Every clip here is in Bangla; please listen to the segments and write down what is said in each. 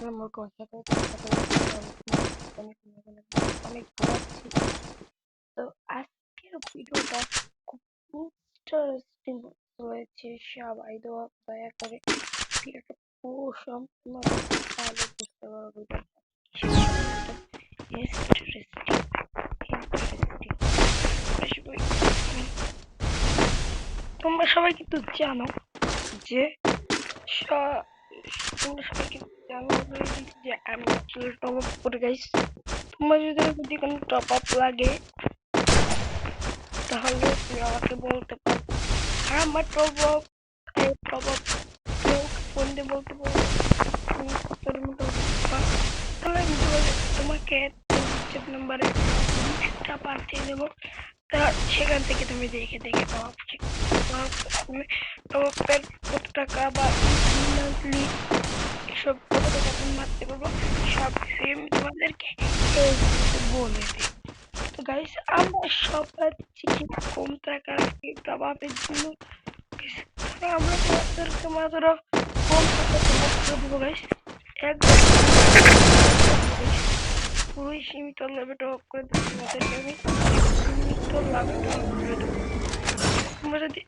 আমার কথাটা অনেক অনেক ভালো আছি। তো আজকের ভিডিওটা খুব ইন্টারেস্টিং হয়েছে। সবাই দয়া করে ভিডিওটা পুরো সম্পূর্ণ দেখো, তাহলে বুঝতে পারবো তোমরা সবাই কিন্তু জানো যে তোমরা সবাই কিন্তু জানো যে আমি আসলে টপ আপ করে গাইছি। তোমার যদি কোনো টপ আপ লাগে তাহলে তুমি আমাকে বলতে পারো। আর আমার টপ আপ ফোন দিয়ে বলতে পারো তুমি কতর মতো তাহলে আমি তোমাকে হোয়াটসঅ্যাপ নাম্বারে লিঙ্কটা পাঠিয়ে দেবো। তা সেখান থেকে তুমি দেখে টপ তুমি টপ আপের কত টাকা বা মান্থলি এসব কত টাকা তুমি মারতে পারবো সব কিছুই আমি তোমাদেরকে বলে দিই। তো গাইস আমরা সবাই কম টাকার টপ আপের জন্য আমরা তোমাদেরকে মাত্র কম টাকা করে দেবো গাইস। একদম পুরোই সীমিত লাভে টপ করে দেবো তোমাদেরকে আমি সীমিত লাভে টপ করে দেবো। তোমরা যদি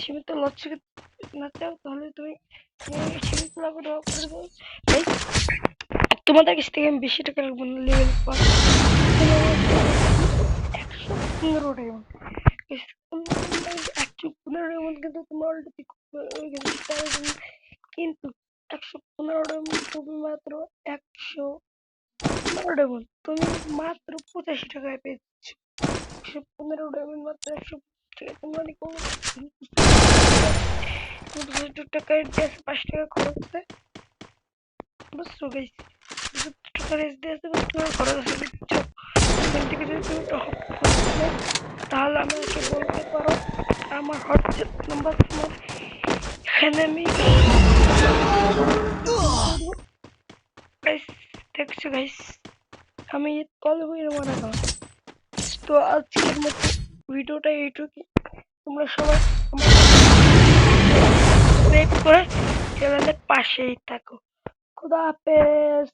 সীমিত লক্ষ্য না চাও তাহলে তুমি সীমিত লাভে টপ করে দেবো। তোমাদের কাছ থেকে আমি বেশি টাকা রাখবো না, লেভেল 115 ডায়মন্ড। 115 ডায়মন্ড কিন্তু তোমার অলরেডি কিন্তু 115 ডায়মন্ড তুমি মাত্র 115 ডায়মন্ড তুমি মাত্র 85 টাকায় পেয়েছ। 115 ডায়মন্ড মাত্র 150 টাকা। মানে কোন টাকায় 5 টাকা খরচ আছে, বুঝছো গাইস? 70 টাকা রেস দিয়েছে, 5 টাকা খরচ আছে, বুঝছো? এখান থেকে যদি তুমি টপ করতে তাহলে আমাকে বলতে পারো। আমার হোয়াটসঅ্যাপ নাম্বার তোমার এখানে আমি দেখছো গাইস, আমি কল হয়ে মারা না। তো আজকের মতো ভিডিওটা এইটুকুই। তোমরা সবাই সাবস্ক্রাইব করে চ্যানেলের পাশেই থাকো। খুদা হাফেজ।